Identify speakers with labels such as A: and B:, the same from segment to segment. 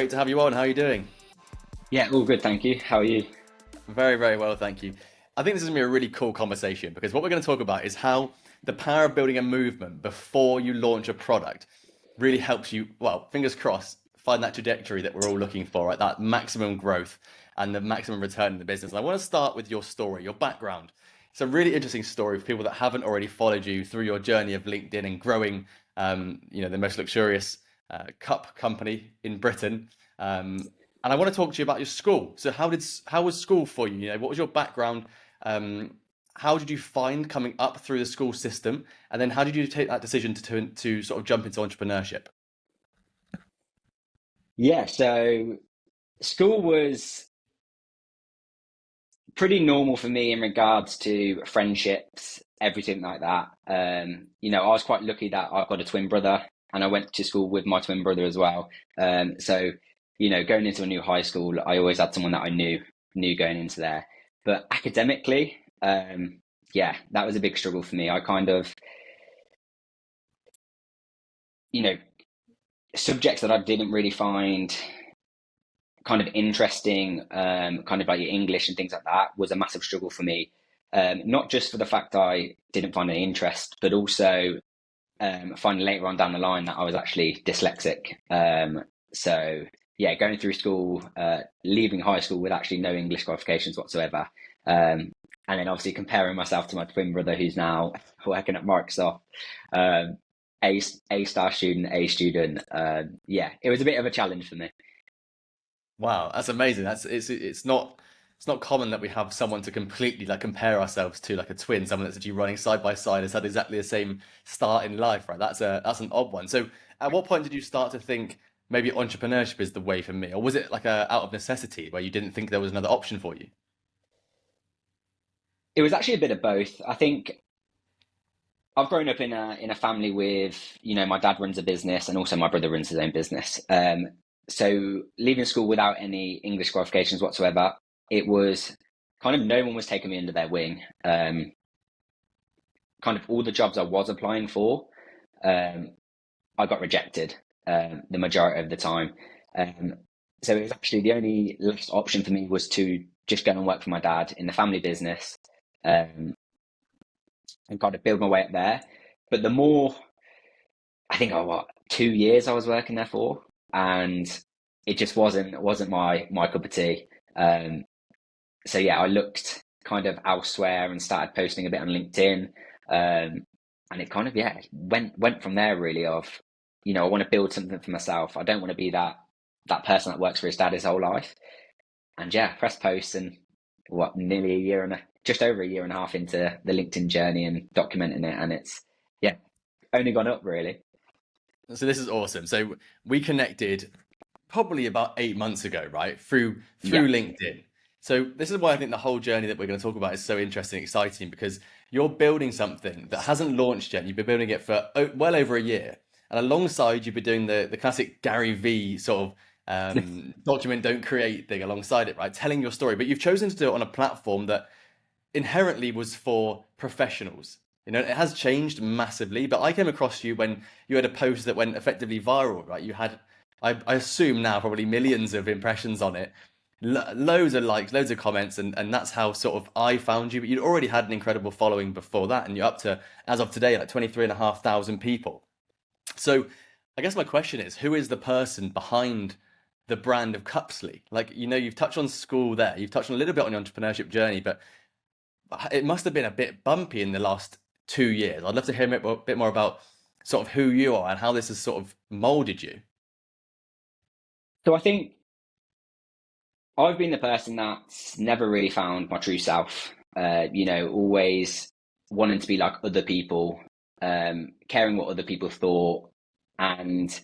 A: Great to have you on. How are you doing?
B: Yeah, all good, thank you. How are you?
A: Very, very well, thank you. I think this is going to be a really cool conversation because what we're going to talk about is how the power of building a movement before you launch a product really helps you, well, fingers crossed, find that trajectory that we're all looking for, right? That maximum growth and the maximum return in the business. And I want to start with your story, your background. It's a really interesting story for people that haven't already followed you through your journey of LinkedIn and growing, the most luxurious cup company in Britain. And I want to talk to you about your school. So how was school for you? What was your background? Um, how did you find coming up through the school system? And then how did you take that decision to sort of jump into entrepreneurship?
B: Yeah, so school was pretty normal for me in regards to friendships, everything like that. I was quite lucky that I've got a twin brother and I went to school with my twin brother as well. Going into a new high school, I always had someone that I knew going into there. But academically, yeah, that was a big struggle for me. I kind of, you know, subjects that I didn't really find kind of interesting, kind of like your English and things like that was a massive struggle for me. Not just for the fact I didn't find any interest, but also finding later on down the line that I was actually dyslexic. So yeah, going through school, leaving high school with actually no English qualifications whatsoever. And then obviously comparing myself to my twin brother who's now working at Microsoft. Um, a star student, A student. Yeah, it was a bit of a challenge for me.
A: Wow, that's amazing. It's not common that we have someone to completely like compare ourselves to, like a twin, someone that's actually running side by side, has had exactly the same start in life, right? That's an odd one. So at what point did you start to think maybe entrepreneurship is the way for me? Or was it like a out of necessity where you didn't think there was another option for you?
B: It was actually a bit of both. I think I've grown up in a family with, my dad runs a business and also my brother runs his own business. So leaving school without any English qualifications whatsoever, it was kind of no one was taking me under their wing. Kind of all the jobs I was applying for, um, I got rejected the majority of the time. Um, so it was actually the only last option for me was to just go and work for my dad in the family business. Um, and kind of build my way up there. But the more, I think, 2 years I was working there for, and it just wasn't my cup of tea. Um, so yeah, I looked kind of elsewhere and started posting a bit on LinkedIn, and it kind of went from there really. I want to build something for myself. I don't want to be that person that works for his dad his whole life. And yeah, press post and nearly a year and just over a year and a half into the LinkedIn journey and documenting it, and it's yeah, only gone up really.
A: So this is awesome. So we connected probably about 8 months ago, right? Through
B: Yeah,
A: LinkedIn. So this is why I think the whole journey that we're going to talk about is so interesting, and exciting because you're building something that hasn't launched yet. You've been building it for well over a year, and alongside you've been doing the classic Gary V sort of document don't create thing alongside it, right? Telling your story, but you've chosen to do it on a platform that inherently was for professionals. It has changed massively, but I came across you when you had a post that went effectively viral, right? You had, I assume now, probably millions of impressions on it, loads of likes, loads of comments, and that's how sort of I found you. But you'd already had an incredible following before that, and you're up to, as of today, like 23,500 people. So I guess my question is, who is the person behind the brand of Cupsley? Like, you've touched on school there, you've touched on a little bit on your entrepreneurship journey, but it must have been a bit bumpy in the last 2 years. I'd love to hear a bit more about sort of who you are and how this has sort of molded you.
B: so I think I've been the person that's never really found my true self. Always wanting to be like other people, caring what other people thought, and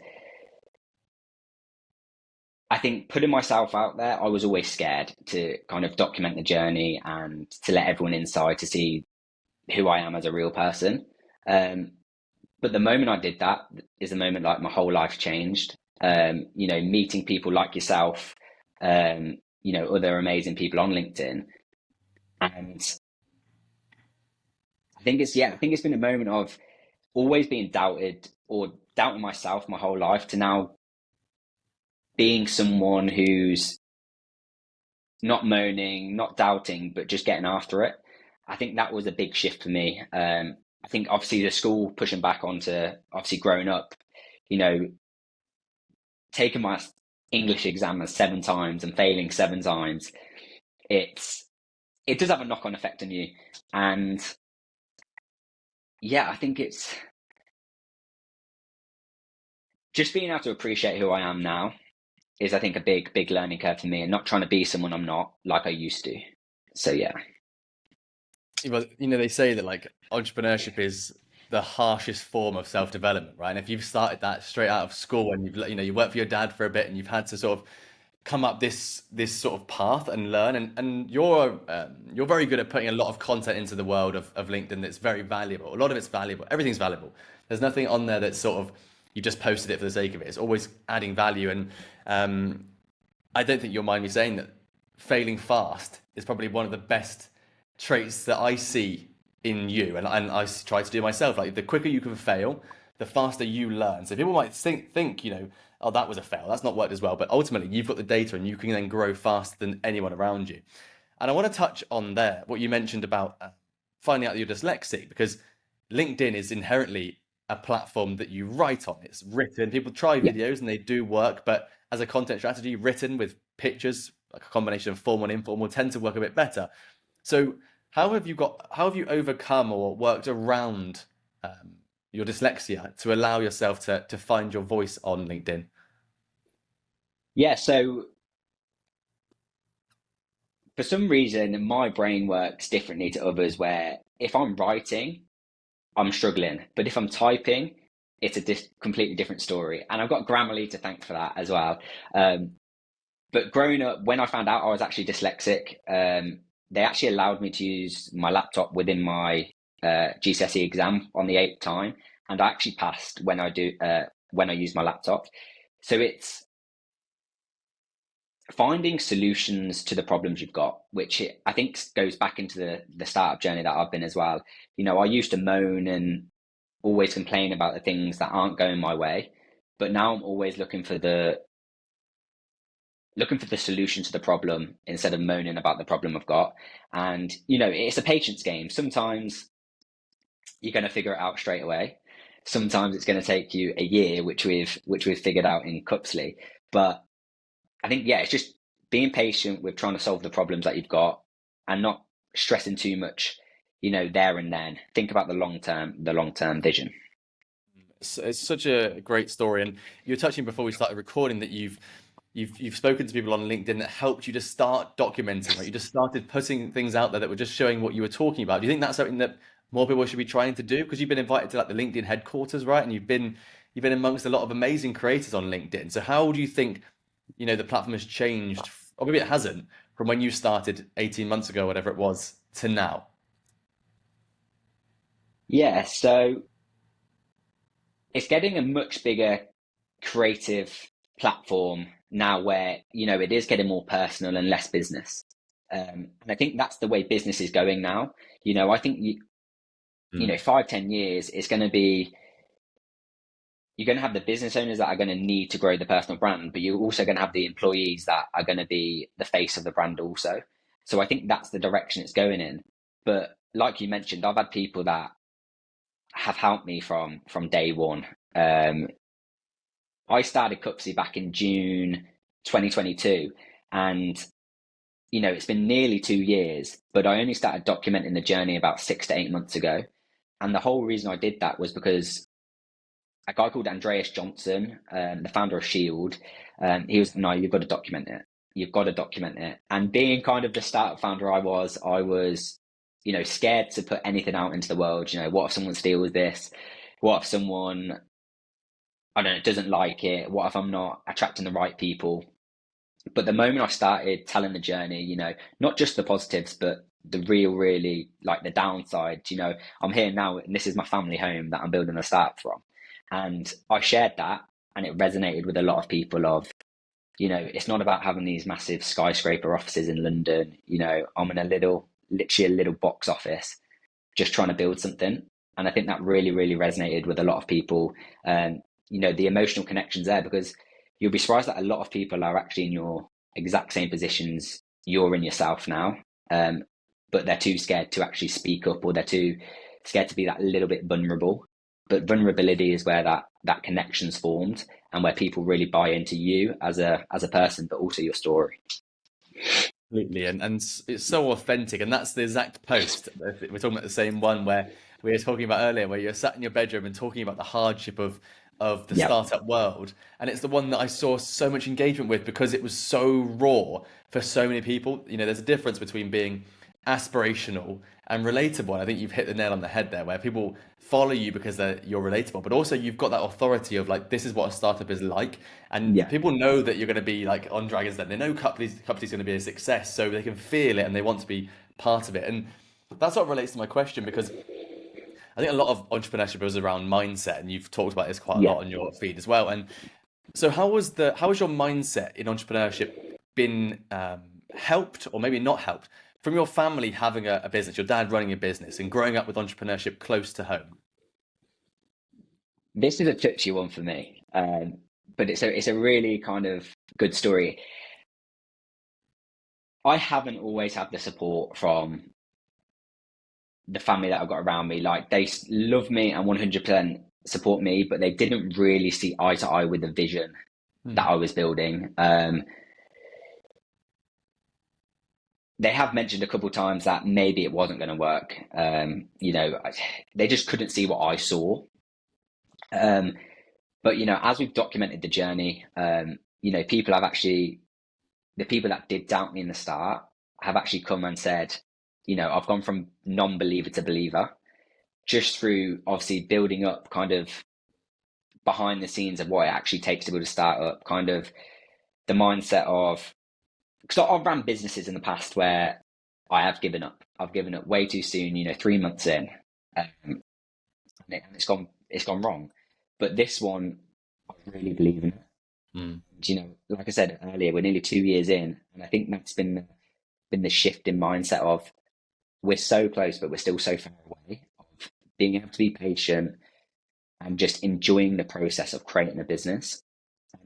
B: I think putting myself out there, I was always scared to kind of document the journey and to let everyone inside to see who I am as a real person. Um, but the moment I did that is the moment like my whole life changed. Meeting people like yourself, other amazing people on LinkedIn. And I think it's been a moment of always being doubted or doubting myself my whole life to now being someone who's not moaning, not doubting, but just getting after it. I think that was a big shift for me. I think obviously the school pushing back onto obviously growing up, you know, taking my English exam 7 times and failing 7 times, it does have a knock on effect on you. And yeah, I think it's just being able to appreciate who I am now is, I think, a big learning curve for me, and not trying to be someone I'm not like I used to. So yeah.
A: Well, they say that like entrepreneurship is the harshest form of self-development, right? And if you've started that straight out of school and you worked for your dad for a bit and you've had to sort of come up this sort of path and learn, and you're very good at putting a lot of content into the world of LinkedIn that's very valuable. A lot of it's valuable. Everything's valuable. There's nothing on there that's sort of you just posted it for the sake of it. It's always adding value. And I don't think you'll mind me saying that failing fast is probably one of the best traits that I see in you, and I try to do myself. Like the quicker you can fail, the faster you learn. So people might think, oh, that was a fail. That's not worked as well. But ultimately, you've got the data, and you can then grow faster than anyone around you. And I want to touch on there what you mentioned about finding out that you're dyslexic, because LinkedIn is inherently a platform that you write on. It's written. People try
B: Yeah.
A: videos and they do work, but as a content strategy, written with pictures, like a combination of formal and informal, tend to work a bit better. So how have you overcome or worked around your dyslexia to allow yourself to find your voice on LinkedIn?
B: Yeah, so for some reason, my brain works differently to others, where if I'm writing, I'm struggling. But if I'm typing, it's a completely different story. And I've got Grammarly to thank for that as well. Um, but growing up, when I found out I was actually dyslexic, they actually allowed me to use my laptop within my GCSE exam on the 8th time. And I actually passed when I use my laptop. So it's finding solutions to the problems you've got, which I think goes back into the startup journey that I've been as well. I used to moan and always complain about the things that aren't going my way, but now I'm always looking for the solution to the problem instead of moaning about the problem I've got. And it's a patience game. Sometimes you're going to figure it out straight away. Sometimes it's going to take you a year, which we've figured out in Cupsley. But I think, yeah, it's just being patient with trying to solve the problems that you've got, and not stressing too much, there and then. Think about the long term vision.
A: It's such a great story, and you were touching before we started recording that you've spoken to people on LinkedIn that helped you to start documenting, right? You just started putting things out there that were just showing what you were talking about. Do you think that's something that more people should be trying to do? Because you've been invited to like the LinkedIn headquarters, right? And you've been amongst a lot of amazing creators on LinkedIn. So how do you think, the platform has changed, or maybe it hasn't, from when you started 18 months ago, whatever it was, to now?
B: Yeah, so it's getting a much bigger creative platform now, where it is getting more personal and less business. And I think that's the way business is going now. I think
A: Mm.
B: 5-10 years, it's going to be, you're going to have the business owners that are going to need to grow the personal brand, but you're also going to have the employees that are going to be the face of the brand also. So I think that's the direction it's going in. But like you mentioned, I've had people that have helped me from day one. I started Cupsy back in June 2022, and it's been nearly 2 years, but I only started documenting the journey about 6 to 8 months ago. And the whole reason I did that was because a guy called Andreas Johnson, the founder of Shield, he was, no, you've got to document it. You've got to document it. And being kind of the startup founder I was, scared to put anything out into the world. What if someone steals this? What if someone, I don't know, doesn't like it? What if I'm not attracting the right people? But the moment I started telling the journey, not just the positives, but the really, like the downside, I'm here now and this is my family home that I'm building a startup from. And I shared that, and it resonated with a lot of people of, it's not about having these massive skyscraper offices in London. I'm in literally a little box office, just trying to build something. And I think that really, really resonated with a lot of people. And, the emotional connections there, because you'll be surprised that a lot of people are actually in your exact same positions you're in yourself now, but they're too scared to actually speak up, or they're too scared to be that little bit vulnerable. But vulnerability is where that connection's formed, and where people really buy into you as a person, but also your story.
A: Completely, and it's so authentic, and that's the exact post. We're talking about the same one where we were talking about earlier, where you're sat in your bedroom and talking about the hardship of the
B: Yep.
A: startup world, and it's the one that I saw so much engagement with because it was so raw for so many people. You know, there's a difference between being aspirational and relatable. And I think you've hit the nail on the head there, where people follow you because you're relatable, but also you've got that authority of like, this is what a startup is like, and
B: Yeah.
A: people know that you're going to be like on Dragon's Den. They know company's going to be a success, so they can feel it and they want to be part of it. And that's what relates to my question, because I think a lot of entrepreneurship is around mindset, and you've talked about this quite a
B: Yeah.
A: lot on your feed as well. And so, how has your mindset in entrepreneurship been helped, or maybe not helped, from your family having a business, your dad running a business, and growing up with entrepreneurship close to home?
B: This is a touchy one for me, but it's a really kind of good story. I haven't always had the support from the family that I've got around me. Like, they love me and 100% support me, but they didn't really see eye to eye with the vision that
A: Hmm.
B: I was building. They have mentioned a couple of times that maybe it wasn't going to work. They just couldn't see what I saw. Um, but as we've documented the journey, people have actually, the people that did doubt me in the start have actually come and said, I've gone from non-believer to believer just through obviously building up kind of behind the scenes of what it actually takes to build a startup, kind of the mindset of, because I've ran businesses in the past where I have given up. I've given up way too soon, 3 months in, and it's gone wrong. But this one, I really believe in it.
A: Hmm.
B: Like I said earlier, we're nearly 2 years in, and I think that's been the shift in mindset of, we're so close, but we're still so far away. Of being able to be patient and just enjoying the process of creating a business.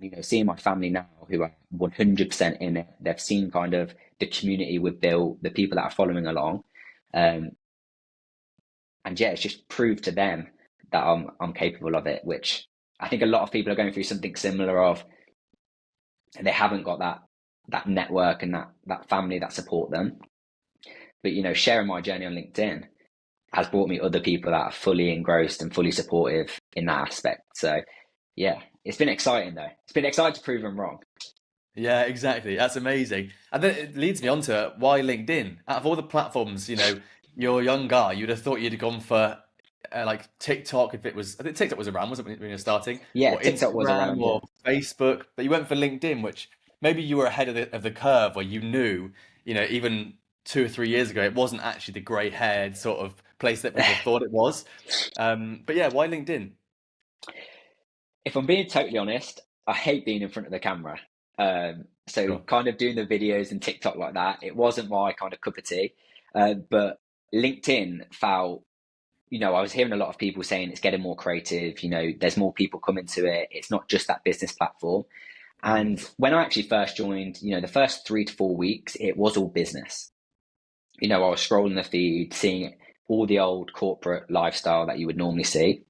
B: And seeing my family now, who are 100% in it, they've seen kind of the community we've built, the people that are following along, um, and yeah, it's just proved to them that I'm capable of it. Which I think a lot of people are going through something similar of, they haven't got that network and that family that support them. But sharing my journey on LinkedIn has brought me other people that are fully engrossed and fully supportive in that aspect. So yeah, it's been exciting though. It's been exciting to prove them wrong.
A: Yeah, exactly. That's amazing. And then it leads me on to why LinkedIn. Out of all the platforms, you're a young guy. You'd have thought you'd have gone for like TikTok if it was. I think TikTok was around, wasn't it, when you were starting,
B: Yeah,
A: or
B: TikTok was
A: Instagram
B: around. Yeah,
A: or Facebook. But you went for LinkedIn, which maybe you were ahead of the curve, where you knew, even 2 or 3 years ago, it wasn't actually the grey-haired sort of place that people thought it was. But yeah, why LinkedIn?
B: if I'm being totally honest, I hate being in front of the camera. So
A: Sure.
B: kind of doing the videos and TikTok like that, it wasn't my kind of cup of tea. But LinkedIn felt, I was hearing a lot of people saying it's getting more creative. There's more people coming to it. It's not just that business platform.
A: Mm.
B: And when I actually first joined, the first 3 to 4 weeks, it was all business. I was scrolling the feed, seeing all the old corporate lifestyle that you would normally see.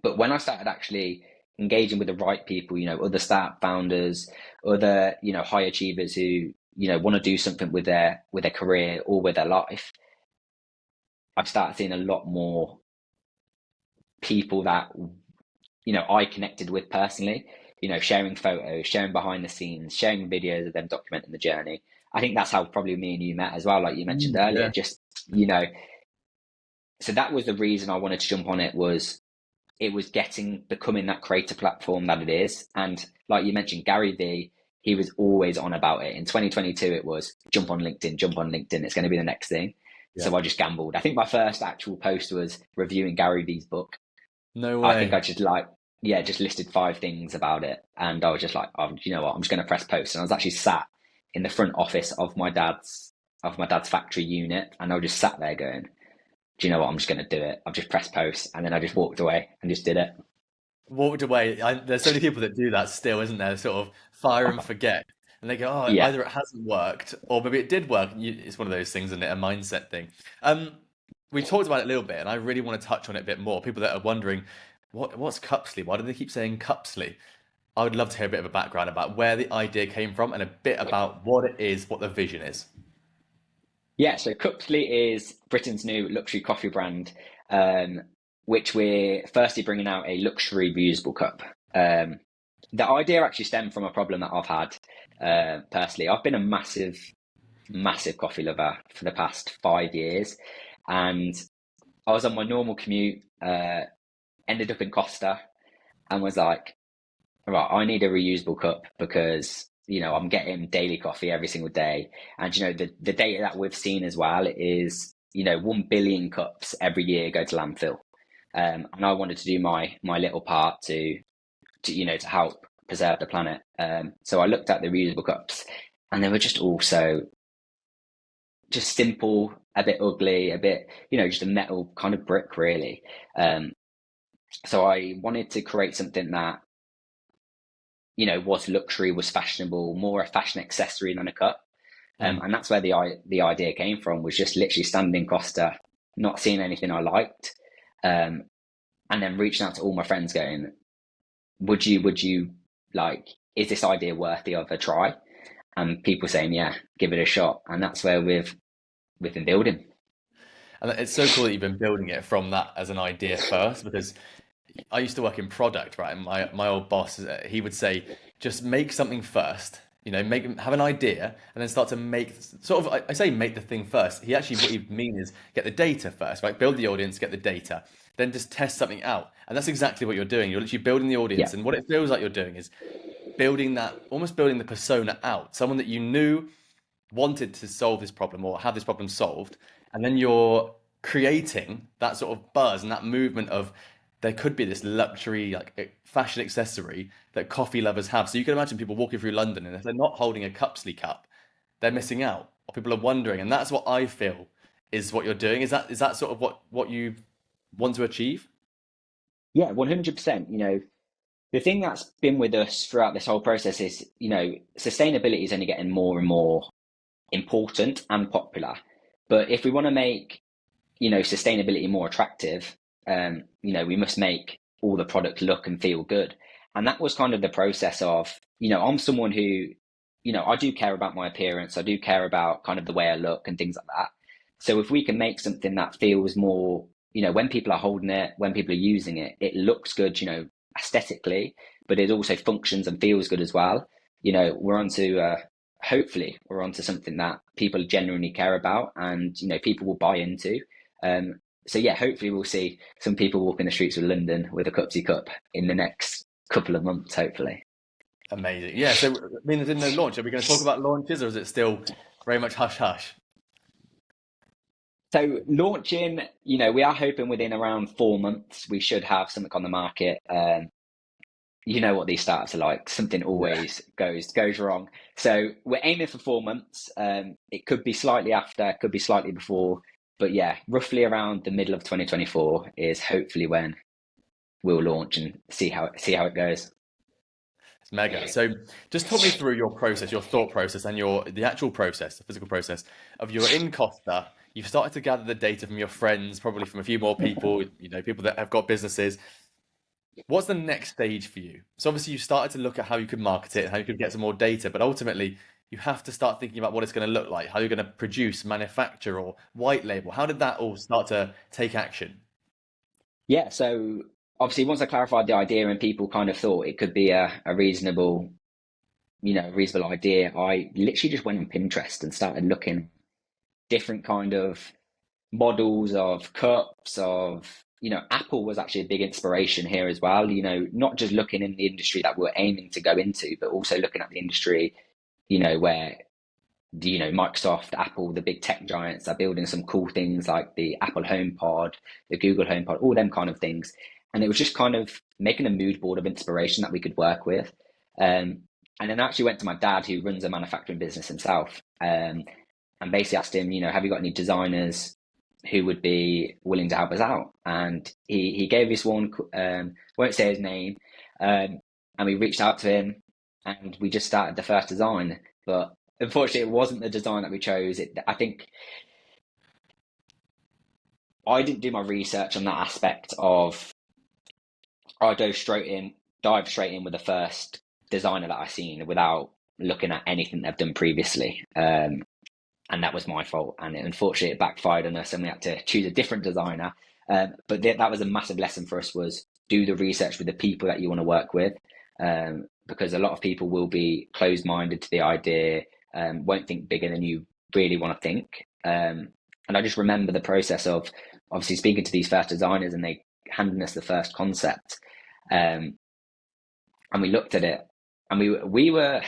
B: But when I started actually engaging with the right people, other startup founders, other, high achievers who, want to do something with their career or with their life, I started seeing a lot more people that, I connected with personally, sharing photos, sharing behind the scenes, sharing videos of them documenting the journey. I think that's how probably me and you met as well, like you mentioned
A: Mm,
B: earlier.
A: yeah.
B: Just, so that was the reason I wanted to jump on it, was it was becoming that creator platform that it is. And like you mentioned, Gary Vee, he was always on about it. In 2022, it was jump on LinkedIn, jump on LinkedIn. It's going to be the next thing.
A: Yeah.
B: So I just gambled. I think my first actual post was reviewing Gary Vee's book.
A: No
B: I think
A: way.
B: I just just listed 5 things about it. And I was just like, oh, you know what? I'm just going to press post. And I was actually sat in the front office of my dad's factory unit. And I was just sat there going, do you know what? I'm just going to do it. I've just pressed post, and then I just walked away and just did it.
A: walked away. There's so many people that do that still, isn't there? Sort of fire and forget. And they go, oh,
B: Yeah.
A: either it hasn't worked or maybe it did work. It's one of those things, isn't it? A mindset thing. Um, we talked about it a little bit, and I really want to touch on it a bit more. People that are wondering, what's Cupsley? Why do they keep saying Cupsley? I would love to hear a bit of a background about where the idea came from and a bit about what it is, what the vision is.
B: Yeah, so Cuxley is Britain's new luxury coffee brand, um, which we're firstly bringing out a luxury reusable cup. The idea actually stemmed from a problem that I've had personally. I've been a massive coffee lover for the past 5 years, and I was on my normal commute, ended up in Costa, and was like, right, I need a reusable cup because I'm getting daily coffee every single day, and the data that we've seen as well is 1 billion cups every year go to landfill, and I wanted to do my little part to help preserve the planet. So I looked at the reusable cups, and they were just also just simple, a bit ugly, a bit just a metal kind of brick really. Um, so I wanted to create something that was luxury, was fashionable, more a fashion accessory than a cup.
A: Mm.
B: And that's where the idea came from, was just literally standing in Costa, not seeing anything I liked, um, and then reaching out to all my friends going, would you like, is this idea worthy of a try? And people saying, yeah, give it a shot. And that's where we've been building.
A: And it's so cool that you've been building it from that as an idea first, because I used to work in product, right? And my old boss, he would say, just make something first. Have an idea and then start to make sort of. I say make the thing first. He actually what he mean is get the data first, right? Build the audience, get the data, then just test something out. And that's exactly what you're doing. You're literally building the
B: Yeah.
A: audience, and what it feels like you're doing is building that, almost building the persona out. Someone that you knew wanted to solve this problem or have this problem solved, and then you're creating that sort of buzz and that movement of there could be this luxury like fashion accessory that coffee lovers have. So you can imagine people walking through London, and if they're not holding a Cupsley cup, they're missing out, or people are wondering, and that's what I feel is what you're doing. Is that sort of what you want to achieve?
B: Yeah, 100%. The thing that's been with us throughout this whole process is, sustainability is only getting more and more important and popular. But if we want to make, sustainability more attractive, we must make all the product look and feel good. And that was kind of the process of, I'm someone who, I do care about my appearance. I do care about kind of the way I look and things like that. So if we can make something that feels more, when people are holding it, when people are using it, it looks good, aesthetically, but it also functions and feels good as well. We're onto hopefully we're onto something that people genuinely care about, and people will buy into. So yeah, hopefully we'll see some people walking the streets of London with a Cupsy cup in the next couple of months, hopefully.
A: Amazing. Yeah. So I mean, there's no launch. Are we going to talk about launches, or is it still very much hush hush?
B: So launching, we are hoping within around 4 months we should have something on the market. You know what these startups are like. Something
A: Yeah.
B: always goes wrong. So we're aiming for 4 months. It could be slightly after, could be slightly before, but yeah, roughly around the middle of 2024 is hopefully when we'll launch and see how it goes.
A: It's mega. So just talk me through your process, your thought process, and the actual process, the physical process of you're in Costa. You've started to gather the data from your friends, probably from a few more people, people that have got businesses. What's the next stage for you? So obviously you started to look at how you could market it, how you could get some more data, but ultimately you have to start thinking about what it's going to look like, how you're going to produce, manufacture, or white label. How did that all start to take action?
B: Yeah. So obviously, once I clarified the idea and people kind of thought it could be a reasonable idea, I literally just went on Pinterest and started looking different kind of models of cups of Apple was actually a big inspiration here as well, not just looking in the industry that we're aiming to go into, but also looking at the industry where Microsoft, Apple, the big tech giants are building some cool things like the Apple HomePod, the Google HomePod, all them kind of things. And it was just kind of making a mood board of inspiration that we could work with. And then I actually went to my dad, who runs a manufacturing business himself, and basically asked him, have you got any designers who would be willing to help us out. And he gave us one, won't say his name, and we reached out to him and we just started the first design. But unfortunately, it wasn't the design that we chose. I think I didn't do my research on that aspect of I dive straight in with the first designer that I seen without looking at anything they've done previously. And that was my fault. And unfortunately, it backfired on us, and we had to choose a different designer. But that was a massive lesson for us: was do the research with the people that you want to work with, because a lot of people will be closed-minded to the idea, won't think bigger than you really want to think. And I just remember the process of obviously speaking to these first designers, and they handing us the first concept, and we looked at it, and we were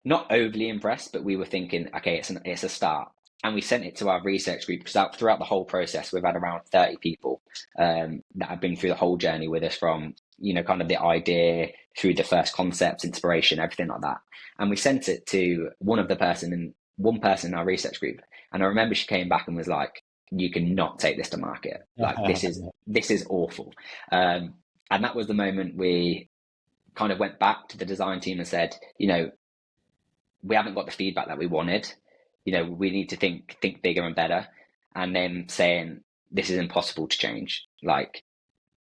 B: not overly impressed, but we were thinking, okay, it's a start. And we sent it to our research group, because throughout the whole process, we've had around 30 people that have been through the whole journey with us, from, kind of the idea through the first concepts, inspiration, everything like that. And we sent it to one person in our research group. And I remember she came back and was like, you cannot take this to market. Like, this is awful. And that was the moment we kind of went back to the design team and said, we haven't got the feedback that we wanted. We need to think bigger and better. And then saying, this is impossible to change. Like,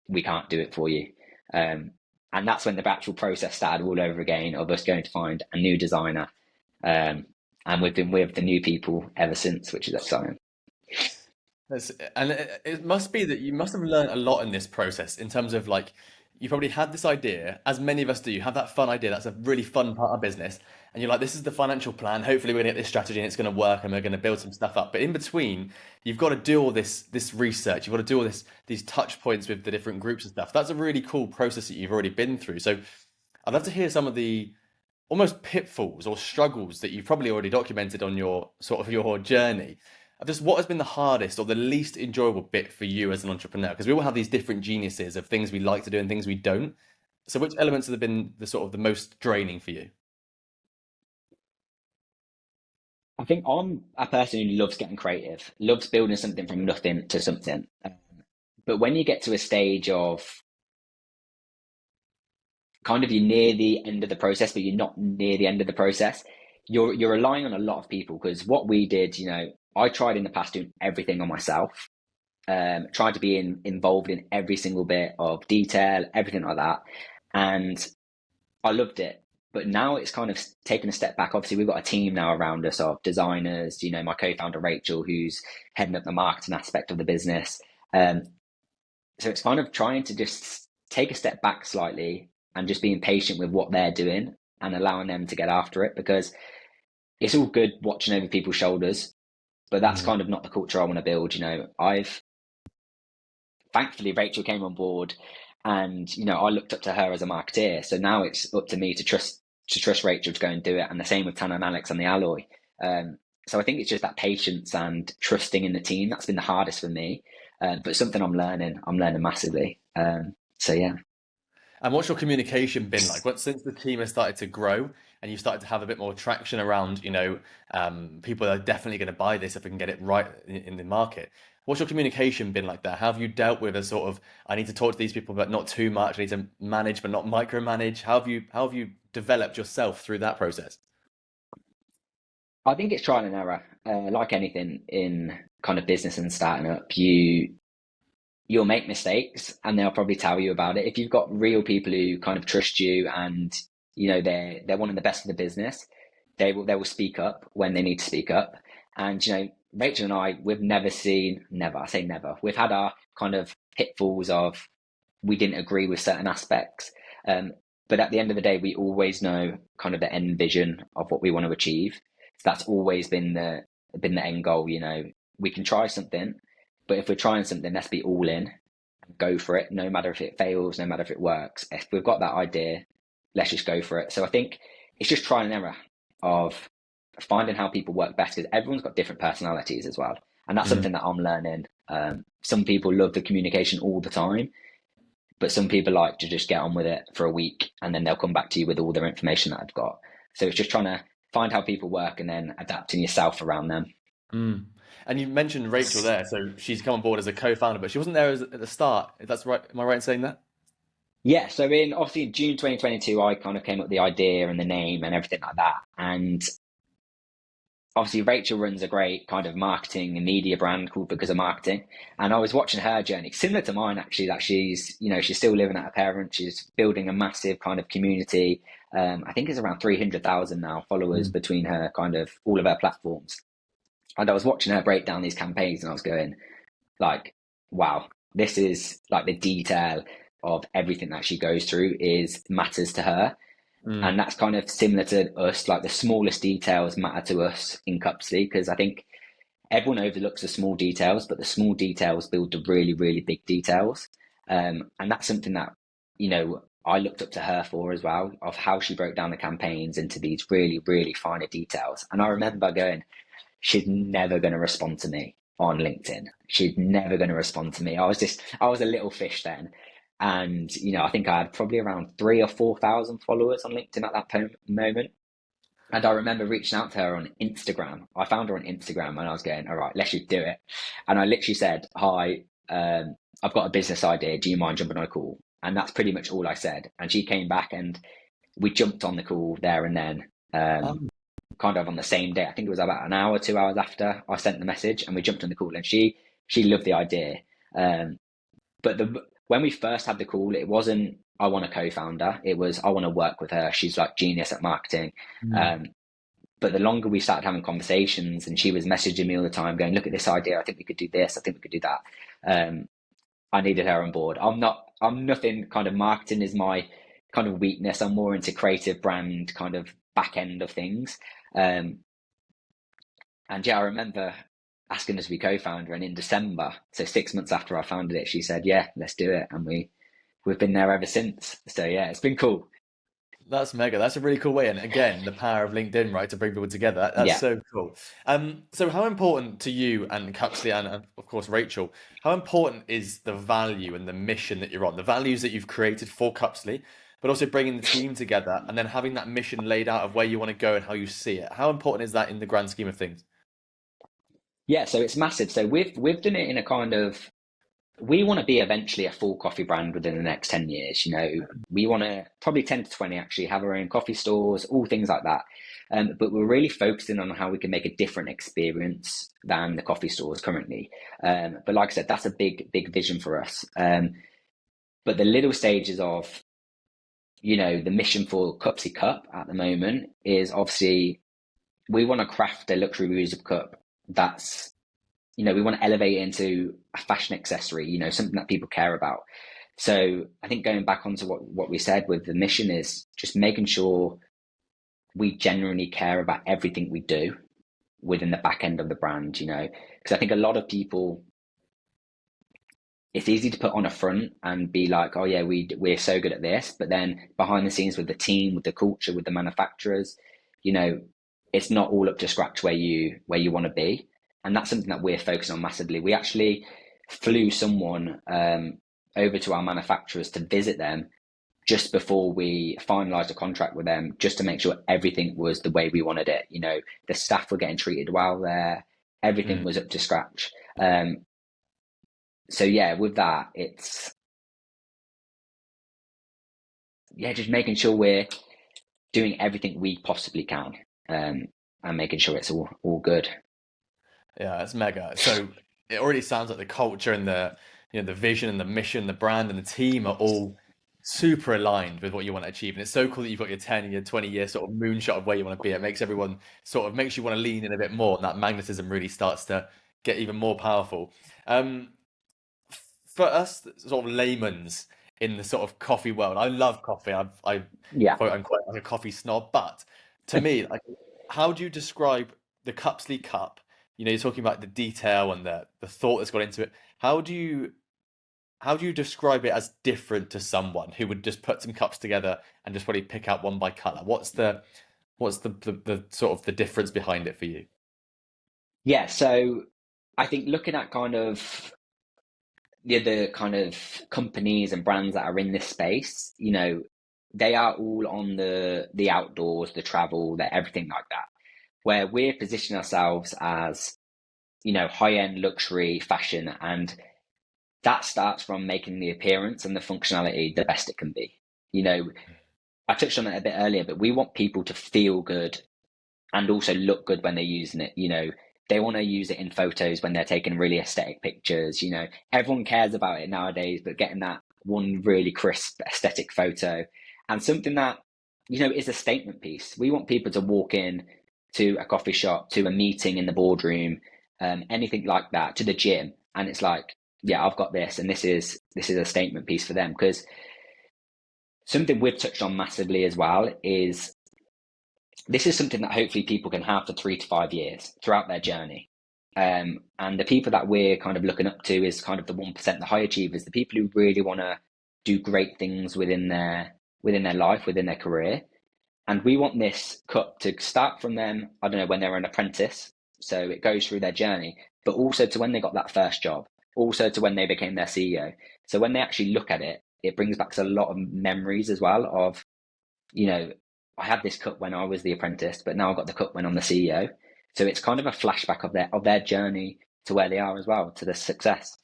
B: we can't do it for you. And that's when the actual process started all over again, of us going to find a new designer. And we've been with the new people ever since, which is exciting.
A: And it must be that you must have learned a lot in this process, in terms of, like, you probably had this idea, as many of us do. You have that fun idea. That's a really fun part of business. And you're like, this is the financial plan. Hopefully we're going to get this strategy and it's going to work and we're going to build some stuff up. But in between, you've got to do all this research. You've got to do all these touch points with the different groups and stuff. That's a really cool process that you've already been through. So I'd love to hear some of the almost pitfalls or struggles that you've probably already documented on your journey. Just what has been the hardest or the least enjoyable bit for you as an entrepreneur? Because we all have these different geniuses of things we like to do and things we don't. So which elements have been the most draining for you?
B: I think I'm a person who loves getting creative, loves building something from nothing to something. But when you get to a stage of kind of you're near the end of the process, but you're not near the end of the process, you're relying on a lot of people. Because what we did, I tried in the past doing everything on myself, tried to be involved in every single bit of detail, everything like that. And I loved it. But now it's kind of taken a step back. Obviously, we've got a team now around us of designers, my co-founder, Rachel, who's heading up the marketing aspect of the business. So it's kind of trying to just take a step back slightly and just being patient with what they're doing and allowing them to get after it, because it's all good watching over people's shoulders, but that's kind of not the culture I want to build. Thankfully, Rachel came on board, and I looked up to her as a marketeer. So now it's up to me to trust Rachel to go and do it, and the same with Tana and Alex on the alloy. So I think it's just that patience and trusting in the team that's been the hardest for me, but something I'm learning massively. So yeah.
A: And what's your communication been like? Since the team has started to grow and you started to have a bit more traction around, people are definitely going to buy this if we can get it right in the market. What's your communication been like there? How have you dealt with a sort of, I need to talk to these people, but not too much. I need to manage, but not micromanage. How have you developed yourself through that process?
B: I think it's trial and error. Like anything in kind of business and starting up, you'll make mistakes and they'll probably tell you about it. If you've got real people who kind of trust you and they're one of the best of the business, they will speak up when they need to speak up. And Rachel and I, I say never. We've had our kind of pitfalls of we didn't agree with certain aspects. But at the end of the day, we always know kind of the end vision of what we want to achieve. So that's always been the end goal. We can try something, but if we're trying something, let's be all in, go for it, no matter if it fails, no matter if it works. If we've got that idea, let's just go for it. So I think it's just trial and error of finding how people work best, because everyone's got different personalities as well. And that's something that I'm learning. Some people love the communication all the time, but some people like to just get on with it for a week and then they'll come back to you with all their information that I've got. So it's just trying to find how people work and then adapting yourself around them.
A: Mm. And you mentioned Rachel there, so she's come on board as a co-founder, but she wasn't there at the start. If that's right, am I right in saying that?
B: Yeah, so in June 2022, I kind of came up with the idea and the name and everything like that. And obviously Rachel runs a great kind of marketing and media brand called Because of Marketing. And I was watching her journey, similar to mine actually, that she's still living at her parents. She's building a massive kind of community. I think it's around 300,000 now followers
A: Mm.
B: between her kind of all of her platforms. And I was watching her break down these campaigns and I was going like, wow, this is like the detail of everything that she goes through is matters to her.
A: Mm.
B: And that's kind of similar to us, like the smallest details matter to us in Cupsley, because I think everyone overlooks the small details, but the small details build the really, really big details. And that's something that, I looked up to her for as well, of how she broke down the campaigns into these really, really finer details. And I remember going, she's never going to respond to me on LinkedIn. She's never going to respond to me. I was a little fish then. And, I think I had probably around 3 or 4 thousand followers on LinkedIn at that moment. And I remember reaching out to her on Instagram. I found her on Instagram and I was going, all right, let's just do it. And I literally said, hi, I've got a business idea. Do you mind jumping on a call? And that's pretty much all I said. And she came back and we jumped on the call there and then.
A: Um,
B: Kind of on the same day. I think it was about an hour, 2 hours after I sent the message, and we jumped on the call. And she loved the idea. But when we first had the call, it wasn't I want a co-founder. It was I want to work with her. She's like genius at marketing.
A: mm.
B: Um, but the longer we started having conversations, and she was messaging me all the time, going, "Look at this idea. I think we could do this. I think we could do that." I needed her on board. I'm nothing kind of marketing is my kind of weakness. I'm more into creative brand kind of back end of things. Um, and yeah, I remember asking her to be co-founder, and in December, so 6 months after I founded it, she said, "Yeah, let's do it," and we've been there ever since. So yeah, it's been cool.
A: That's mega. That's a really cool way. And again, the power of LinkedIn, right, to bring people together. That's
B: Yeah.
A: so cool. So how important to you and Cuxley and of course Rachel, how important is the value and the mission that you're on, the values that you've created for Cuxley, but also bringing the team together and then having that mission laid out of where you want to go and how you see it? How important is that in the grand scheme of things?
B: Yeah, so it's massive. So we've done it in a kind of we want to be eventually a full coffee brand within the next 10 years. We want to probably 10 to 20 actually have our own coffee stores, all things like that. But we're really focusing on how we can make a different experience than the coffee stores currently. But like I said, that's a big, big vision for us. But the little stages of, the mission for Cupsy Cup at the moment is obviously we want to craft a luxury reusable cup that's we want to elevate it into a fashion accessory, something that people care about. So I think going back onto what we said with the mission is just making sure we genuinely care about everything we do within the back end of the brand, because I think a lot of people, it's easy to put on a front and be like, oh yeah, we're so good at this, but then behind the scenes with the team, with the culture, with the manufacturers, it's not all up to scratch where you want to be. And that's something that we're focusing on massively. We actually flew someone over to our manufacturers to visit them just before we finalized a contract with them, just to make sure everything was the way we wanted it. The staff were getting treated well there. Everything
A: Mm.
B: was up to scratch. So yeah, with that, it's just making sure we're doing everything we possibly can, and making sure it's all good.
A: Yeah, it's mega. So it already sounds like the culture and the vision and the mission, the brand and the team are all super aligned with what you want to achieve. And it's so cool that you've got your 10-year, 20-year sort of moonshot of where you want to be. It makes everyone makes you want to lean in a bit more, and that magnetism really starts to get even more powerful. Um, for us, sort of layman's in the sort of coffee world, I love coffee. I
B: Yeah.
A: quote unquote like a coffee snob, but to me, like, how do you describe the Cupsley Cup? You're talking about the detail and the thought that's gone into it. How do you describe it as different to someone who would just put some cups together and just probably pick out one by color? What's the sort of the difference behind it for you?
B: Yeah. So I think looking at kind of the other kind of companies and brands that are in this space, they are all on the outdoors, the travel, the everything like that. Where we're positioning ourselves as high-end luxury fashion, and that starts from making the appearance and the functionality the best it can be. You know, I touched on it a bit earlier, but we want people to feel good and also look good when they're using it. They want to use it in photos when they're taking really aesthetic pictures. Everyone cares about it nowadays, but getting that one really crisp aesthetic photo and something that, is a statement piece. We want people to walk in to a coffee shop, to a meeting in the boardroom, anything like that, to the gym, and it's like, yeah, I've got this, and this is a statement piece for them. Because something we've touched on massively as well is this is something that hopefully people can have for 3 to 5 years throughout their journey. And the people that we're kind of looking up to is kind of the 1%, the high achievers, the people who really want to do great things within their life, within their career. And we want this cup to start from them, I don't know, when they're an apprentice. So it goes through their journey, but also to when they got that first job, also to when they became their CEO. So when they actually look at it, it brings back a lot of memories as well of, I had this cup when I was the apprentice, but now I've got the cup when I'm the CEO. So it's kind of a flashback of their journey to where they are as well, to the success.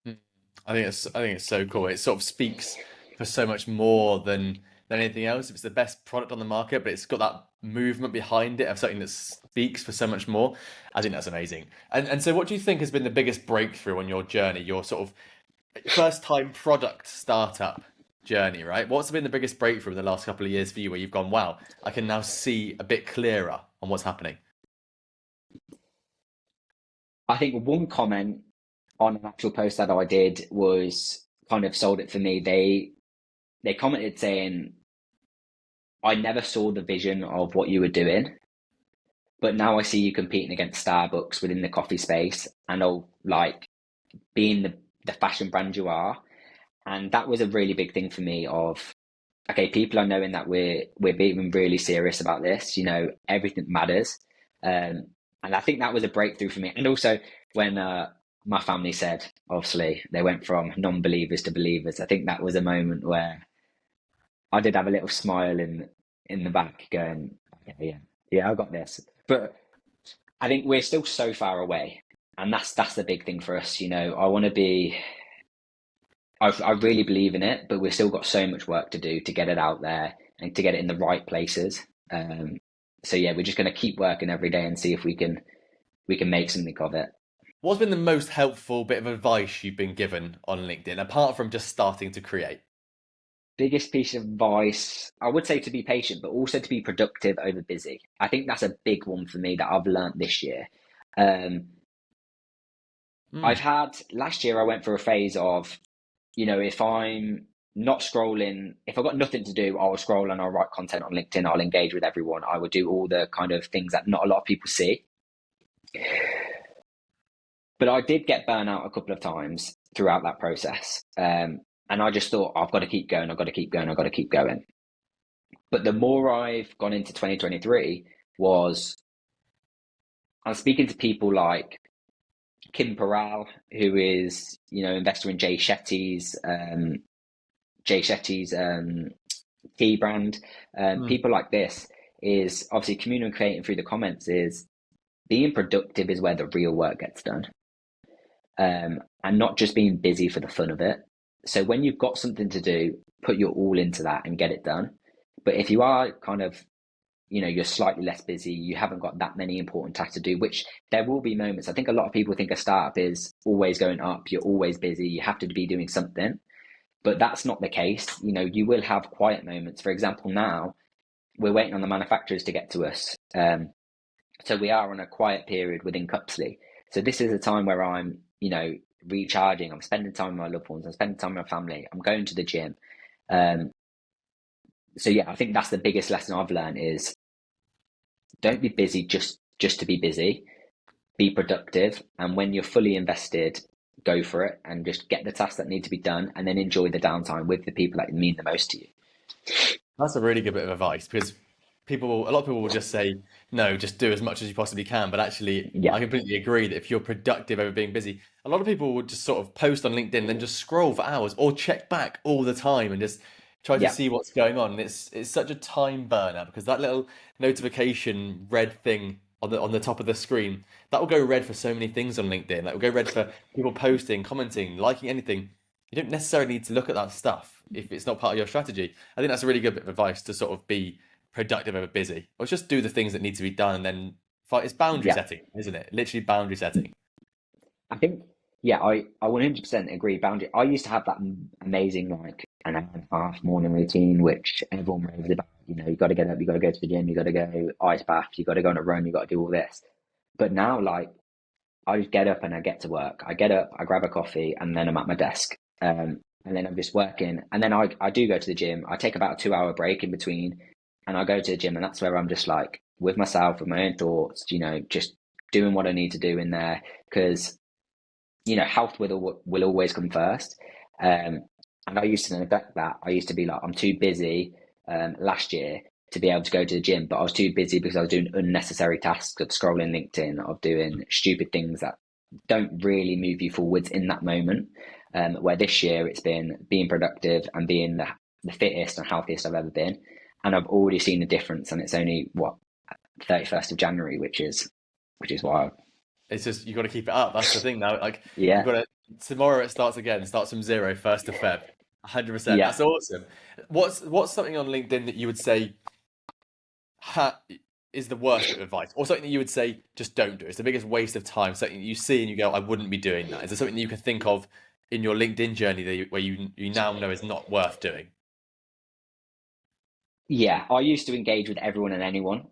A: Mm. I think it's so cool. It sort of speaks for so much more than anything else. It's the best product on the market, but it's got that movement behind it of something that speaks for so much more. I think that's amazing. And so what do you think has been the biggest breakthrough on your journey, your sort of first time product startup journey, right? What's been the biggest breakthrough in the last couple of years for you where you've gone, wow, I can now see a bit clearer on what's happening?
B: I think one comment on an actual post that I did was kind of sold it for me. They commented saying, I never saw the vision of what you were doing, but now I see you competing against Starbucks within the coffee space and like being the fashion brand you are. And that was a really big thing for me of, okay, people are knowing that we're being really serious about this, everything matters. And I think that was a breakthrough for me. And also when my family said, obviously, they went from non-believers to believers, I think that was a moment where I did have a little smile in the back going, okay, yeah, yeah, I got this. But I think we're still so far away. And that's the big thing for us. I want to be, I really believe in it, but we've still got so much work to do to get it out there and to get it in the right places. So yeah, we're just going to keep working every day and see if we can make something of it.
A: What's been the most helpful bit of advice you've been given on LinkedIn, apart from just starting to create?
B: Biggest piece of advice, I would say to be patient, but also to be productive over busy. I think that's a big one for me that I've learned this year. Um, I've
A: Mm.
B: had last year, I went through a phase of, if I'm not scrolling, if I've got nothing to do, I'll scroll and I'll write content on LinkedIn, I'll engage with everyone, I would do all the kind of things that not a lot of people see. But I did get burnt out a couple of times throughout that process. And I just thought, I've got to keep going, I've got to keep going, I've got to keep going. But the more I've gone into 2023 was I'm speaking to people like Kim Peral, who is, investor in Jay Shetty's tea brand.
A: Mm.
B: People like this is obviously communicating through the comments is being productive is where the real work gets done. And not just being busy for the fun of it. So when you've got something to do, put your all into that and get it done. But if you are kind of, you're slightly less busy, you haven't got that many important tasks to do, which there will be moments. I think a lot of people think a startup is always going up, you're always busy, you have to be doing something. But that's not the case. You will have quiet moments. For example, now we're waiting on the manufacturers to get to us. So we are on a quiet period within Cupsley. So this is a time where I'm, recharging. I'm spending time with my loved ones. I'm spending time with my family. I'm going to the gym. Um, so yeah, I think that's the biggest lesson I've learned is don't be busy just to be busy. Be productive, and when you're fully invested, go for it and just get the tasks that need to be done, and then enjoy the downtime with the people that mean the most to you.
A: That's a really good bit of advice because a lot of people will just say, no, just do as much as you possibly can. But actually,
B: Yeah,
A: I completely agree that if you're productive over being busy, a lot of people would just sort of post on LinkedIn, then just scroll for hours or check back all the time and just try to
B: yeah,
A: see what's going on. And it's such a time burner because that little notification red thing on the top of the screen, that will go red for so many things on LinkedIn. That will go red for people posting, commenting, liking anything. You don't necessarily need to look at that stuff if it's not part of your strategy. I think that's a really good bit of advice to sort of be productive over busy, or just do the things that need to be done, and then fight. It's boundary
B: Yeah.
A: setting, isn't it? Literally boundary setting.
B: I think, yeah, I 100% agree. Boundary. I used to have that amazing like an hour and a half morning routine, which everyone raves about. You know, you got to get up, you got to go to the gym, you got to go ice bath, you got to go on a run, you got to do all this. But now, like, I just get up and I get to work. I get up, I grab a coffee, and then I'm at my desk. And then I'm just working. And then I do go to the gym. I take about a 2 hour break in between, and I go to the gym, and that's where I'm just like with myself, with my own thoughts, you know, just doing what I need to do in there. Because you know, health will always come first. And I used to neglect that. I used to be like, I'm too busy last year to be able to go to the gym, but I was too busy because I was doing unnecessary tasks of scrolling LinkedIn, of doing stupid things that don't really move you forwards in that moment. Where this year it's been being productive and being the fittest and healthiest I've ever been. And I've already seen the difference, and it's only what 31st of January, which is wild.
A: It's just you got to keep it up. That's the thing now. Like you've
B: Yeah,
A: got to tomorrow it starts again. It starts from zero, 1st of Feb. 100%.
B: yeah.
A: That's awesome. What's something on LinkedIn that you would say ha, is the worst bit of advice, or something that you would say just don't do? It's the biggest waste of time. Something that you see and you go, I wouldn't be doing that. Is there something that you can think of in your LinkedIn journey where you now know is not worth doing?
B: Yeah, I used to engage with everyone and anyone,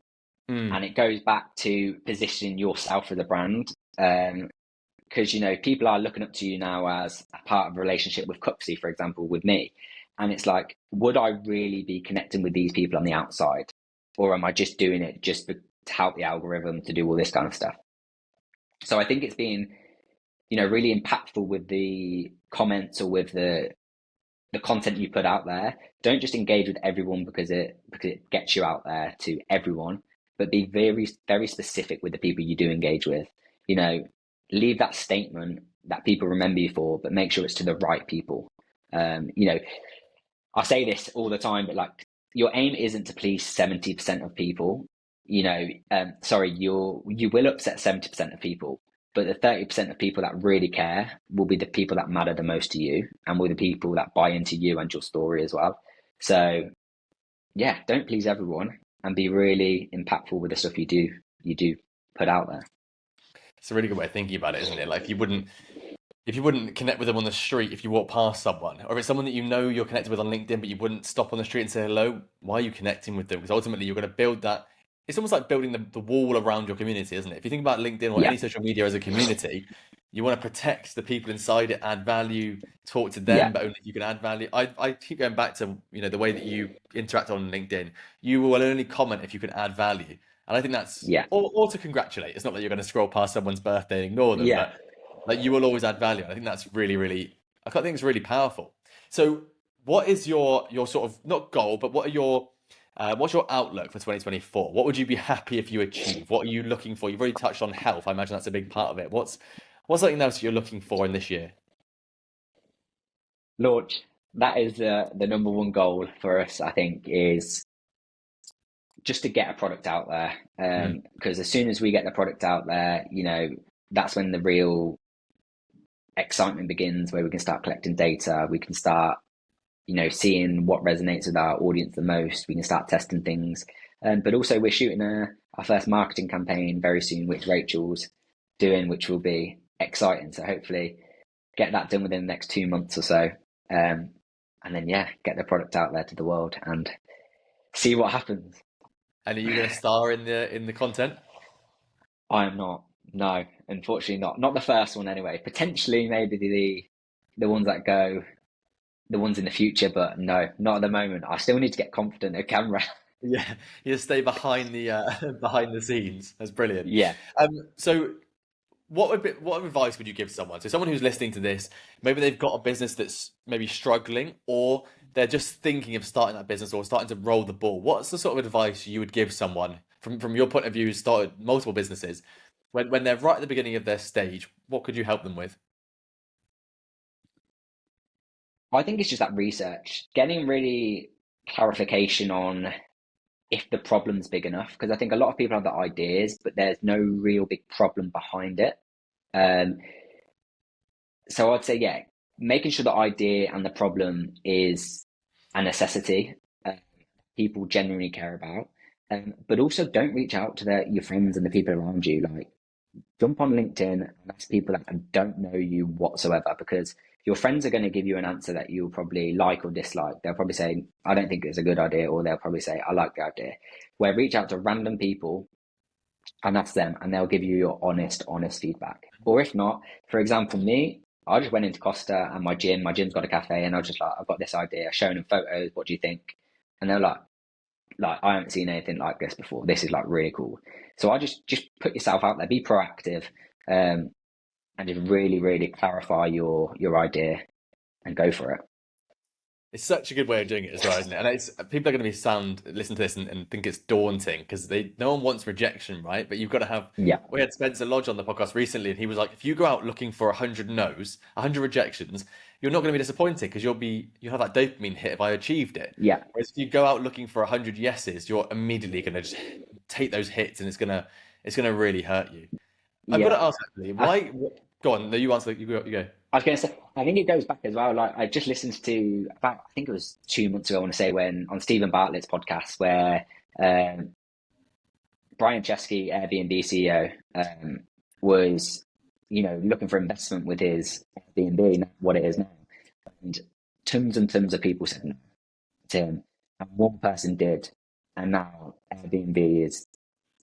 B: and
A: Mm,
B: it goes back to positioning yourself as a brand. Because you know people are looking up to you now as a part of a relationship with Cupsy, for example, with me, and it's like, would I really be connecting with these people on the outside, or am I just doing it just to help the algorithm to do all this kind of stuff? So I think it's being, you know, really impactful with the comments or with the content you put out there. Don't just engage with everyone because it gets you out there to everyone, but be very very specific with the people you do engage with. You know, leave that statement that people remember you for, but make sure it's to the right people. You know, I say this all the time, but like your aim isn't to please 70% of people. You know, sorry, you will upset 70% of people, but the 30% of people that really care will be the people that matter the most to you and will be the people that buy into you and your story as well. So yeah, don't please everyone and be really impactful with the stuff you do put out there.
A: it's a really good way of thinking about it, isn't it? Like if you wouldn't connect with them on the street if you walk past someone, or if it's someone that you know you're connected with on LinkedIn, but you wouldn't stop on the street and say hello, why are you connecting with them? Because ultimately you're going to build that. It's almost like building the wall around your community, isn't it? If you think about LinkedIn or
B: Yeah,
A: any social media as a community, you want to protect the people inside it, add value, talk to them,
B: yeah,
A: but only if you can add value. I keep going back to, the way that you interact on LinkedIn. You will only comment if you can add value. And I think that's,
B: yeah,
A: or to congratulate. It's not that you're going to scroll past someone's birthday and ignore them,
B: yeah.
A: but like you will always add value. And I think that's really, really, I think it's really powerful. So, what is your sort of not goal, but what's your outlook for 2024? What would you be happy if you achieve? What are you looking for? You've already touched on health. I imagine that's a big part of it. What's something else you're looking for in this year?
B: Launch. That is the number one goal for us, I think, is just to get a product out there.
A: Mm.
B: Because as soon as we get the product out there, you know, that's when the real excitement begins, where we can start collecting data. We can start, you know, seeing what resonates with our audience the most. We can start testing things. But also, we're shooting our first marketing campaign very soon, which Rachel's doing, which will be exciting. So hopefully, get that done within the next 2 months or so. Um, and then, yeah, get the product out there to the world and see what happens.
A: And are you going to star in the content?
B: I am not. No, unfortunately not. Not the first one anyway. Potentially maybe the ones that go, the ones in the future, but no, not at the moment. I still need to get confident at camera.
A: Yeah, you just stay behind the behind the scenes. That's brilliant.
B: Yeah.
A: So what advice would you give someone? So someone who's listening to this, maybe they've got a business that's maybe struggling, or they're just thinking of starting that business or starting to roll the ball. What's the sort of advice you would give someone from your point of view who's started multiple businesses when they're right at the beginning of their stage? What could you help them with?
B: I think it's just that research, getting really clarification on if the problem's big enough, because I think a lot of people have the ideas, but there's no real big problem behind it. Um, so I'd say, yeah, making sure the idea and the problem is a necessity, uh, people genuinely care about. But also don't reach out to your friends and the people around you. Like, jump on LinkedIn and ask people that don't know you whatsoever, because your friends are going to give you an answer that you'll probably like or dislike. They'll probably say, I don't think it's a good idea, or they'll probably say, I like the idea. Where reach out to random people and ask them, and they'll give you your honest feedback. Or if not, for example, me, I just went into Costa and my gym's got a cafe, and I was just like, I've got this idea, showing them photos, what do you think? And they're like I haven't seen anything like this before. This is like really cool. So I just put yourself out there, be proactive, and just really clarify your idea and go for it.
A: It's such a good way of doing it as well, isn't it? And it's people are going to listen to this and think it's daunting because no one wants rejection, right? But you've got to have.
B: Yeah,
A: We had Spencer Lodge on the podcast recently, and he was like, if you go out looking for 100 no's, 100 rejections, you're not going to be disappointed because you'll have that dopamine hit if I achieved it.
B: yeah,
A: Whereas if you go out looking for 100 yeses, you're immediately going to just take those hits, and it's gonna really hurt you. I've got
B: yeah.
A: to ask actually,
B: I,
A: why? Go on, no, you answer. You go. You go.
B: I was going to say, I think it goes back as well. Like, I just listened to about, I think it was 2 months ago, I want to say, when on Stephen Bartlett's podcast, where um, Brian Chesky, Airbnb CEO, was, looking for investment with his Airbnb, what it is now. And tons and tons of people said no to him. And one person did. And now Airbnb is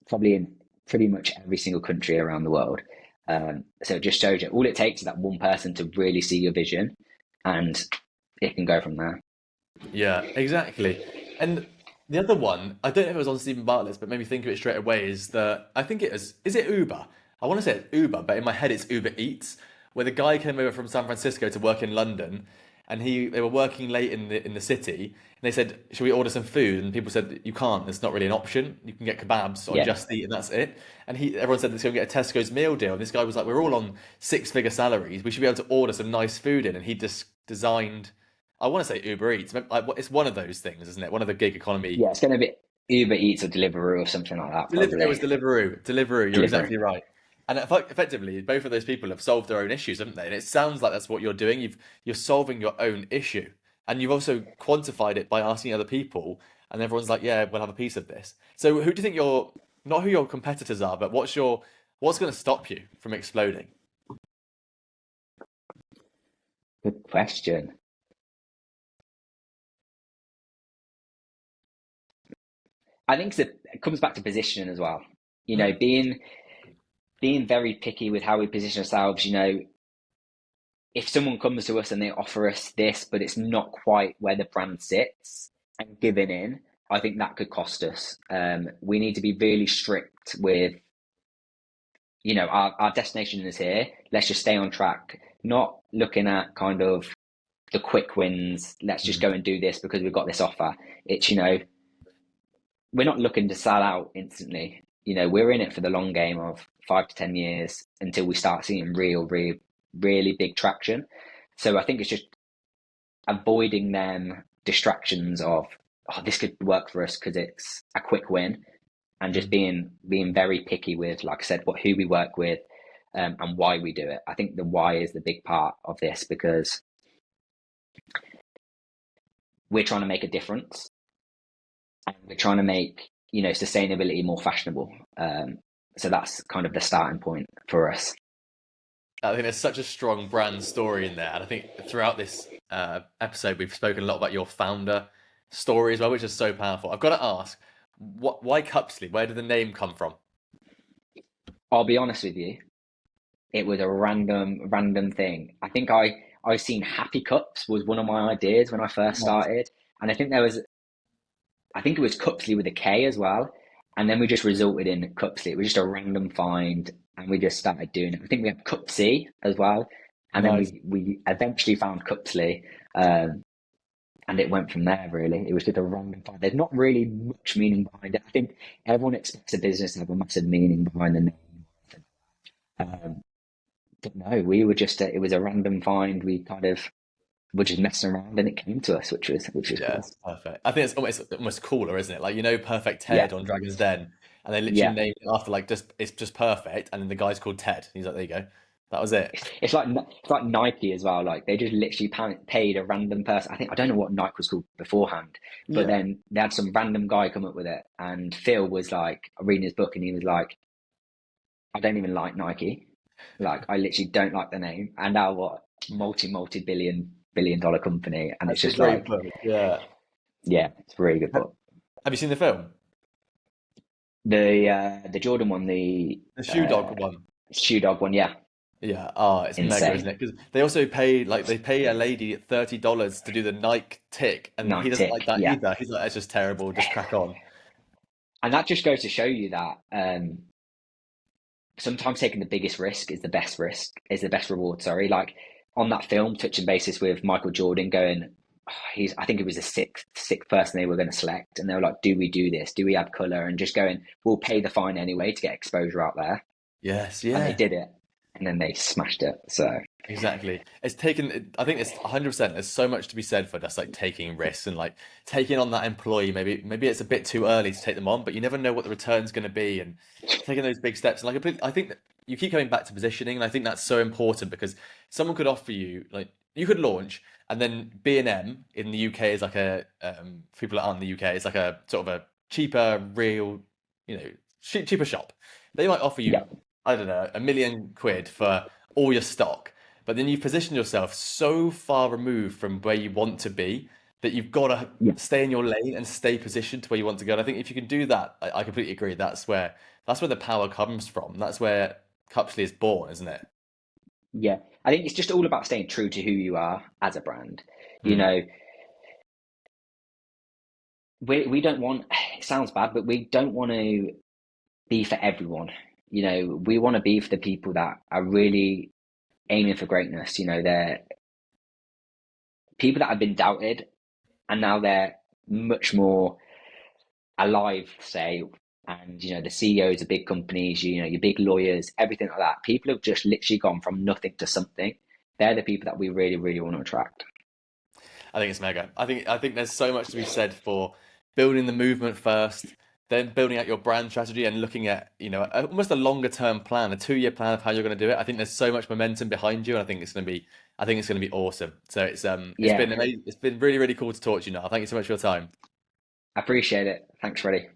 B: probably in pretty much every single country around the world. So it just shows you all it takes is that one person to really see your vision, and it can go from there.
A: Yeah, exactly. And the other one, I don't know if it was on Stephen Bartlett's, but made me think of it straight away, is that I think is it Uber? I want to say it's Uber, but in my head it's Uber Eats, where the guy came over from San Francisco to work in London, and they were working late in the city, and they said, "Should we order some food?" And people said, "You can't. It's not really an option. You can get kebabs on
B: Yeah,
A: Just Eat, and that's it." And everyone said, "Let's go and get a Tesco's meal deal." And this guy was like, "We're all on six-figure salaries. We should be able to order some nice food in." And he just designed. I want to say Uber Eats. It's one of those things, isn't it? One of the gig economy.
B: yeah, it's going to be Uber Eats or Deliveroo or something like that,
A: It was
B: probably.
A: Deliveroo. Deliveroo. You're
B: Deliveroo.
A: exactly right. And effectively, both of those people have solved their own issues, haven't they? And it sounds like that's what you're doing. You're solving your own issue, and you've also quantified it by asking other people. And everyone's like, "Yeah, we'll have a piece of this." So, who do you think not who your competitors are, but what's going to stop you from exploding?
B: Good question. I think it comes back to positioning as well. You know,
A: Mm,
B: being very picky with how we position ourselves. If someone comes to us and they offer us this, but it's not quite where the brand sits, and giving in, I think that could cost us. We need to be really strict with, our destination is here. Let's just stay on track, not looking at kind of the quick wins. Let's just
A: mm,
B: go and do this because we've got this offer. It's, we're not looking to sell out instantly. We're in it for the long game of 5 to 10 years until we start seeing really big traction. So I think it's just avoiding them distractions of, oh, this could work for us because it's a quick win, and just
A: mm.
B: being very picky with, like I said, who we work with, and why we do it. I think the why is the big part of this, because we're trying to make a difference, and we're trying to make sustainability more fashionable. So that's kind of the starting point for us.
A: I think there's such a strong brand story in there, and I think throughout this episode we've spoken a lot about your founder story as well, which is so powerful. I've got to ask, why Cupsley? Where did the name come from?
B: I'll be honest with you, it was a random thing. I think I seen Happy Cups was one of my ideas when I first
A: Nice.
B: started, and I think it was Cupsley with a K as well, and then we just resulted in Cupsley. It was just a random find, and we just started doing it. I think we had Cupsy as well, and then
A: Nice.
B: we eventually found Cupsley, um, and it went from there. Really, it was just a random find. There's not really much meaning behind it. I think everyone expects a business to have a massive meaning behind the name. Um, but no, we were just it was a random find. We kind of were just messing around, and it came to us, which was
A: Yeah,
B: cool.
A: it's perfect. I think it's almost cooler, isn't it? Like Perfect
B: Yeah,
A: Ted on Dragon's Den, and they literally
B: yeah.
A: named it after like just it's just perfect, and then the guy's called Ted. He's like, there you go, that was it.
B: It's like Nike as well. Like they just literally paid a random person. I don't know what Nike was called beforehand, but
A: Yeah,
B: then they had some random guy come up with it. And Phil was like reading his book, and he was like, "I don't even like Nike. Like I literally don't like the name." And now what? Multi billion dollar company, and it's
A: that's a
B: just
A: great
B: like,
A: book. Yeah,
B: yeah, it's a really good
A: have
B: book.
A: have you seen the film,
B: The Jordan one, the
A: the Shoe Dog
B: uh,
A: one?
B: Shoe Dog one, yeah,
A: Yeah, oh, it's mega, isn't
B: insane.
A: it? Because they also pay like they pay a lady $30 to do the Nike tick, and he
B: Nike
A: doesn't like
B: tick,
A: that
B: yeah.
A: either. He's like, it's just terrible. Just crack on.
B: And that just goes to show you that sometimes taking the biggest risk is the best reward. Sorry, like on that film, touching basis with Michael Jordan going, oh, I think it was the sixth person they were going to select, and they were like, "Do we do this? Do we add color?" And just going, "We'll pay the fine anyway to get exposure out there,"
A: Yes,
B: and they
A: yeah.
B: did it, and then they smashed it. So
A: Exactly. It's taken, I think it's 100%. There's so much to be said for just like taking risks and like taking on that employee. Maybe it's a bit too early to take them on, but you never know what the return's going to be and taking those big steps. And I think that you keep coming back to positioning, and I think that's so important because someone could offer you like you could launch and then B&M in the UK is like a for people that aren't in the UK, it's like a sort of a cheaper, real, cheaper shop. They might offer you,
B: yeah,
A: I don't know, £1 million for all your stock. But then you position yourself so far removed from where you want to be that you've got to
B: yeah,
A: stay in your lane and stay positioned to where you want to go. And I think if you can do that, I completely agree. That's where the power comes from. That's where Cupsley is born, isn't it?
B: yeah. I think it's just all about staying true to who you are as a brand. You
A: Mm.
B: know, we don't want. It sounds bad, but we don't want to be for everyone. We want to be for the people that are really aiming for greatness. They're people that have been doubted, and now they're much more alive, say. And the CEOs of big companies, your big lawyers, everything like that. People have just literally gone from nothing to something. They're the people that we really, really want to attract.
A: I think it's mega. I think there's so much to be said for building the movement first, then building out your brand strategy and looking at, almost a longer term plan, a 2 year plan of how you're going to do it. I think there's so much momentum behind you, and I think it's going to be awesome. So it's
B: Yeah,
A: been amazing. It's been really, really cool to talk to you now. Thank you so much for your time.
B: I appreciate it. Thanks, Freddie.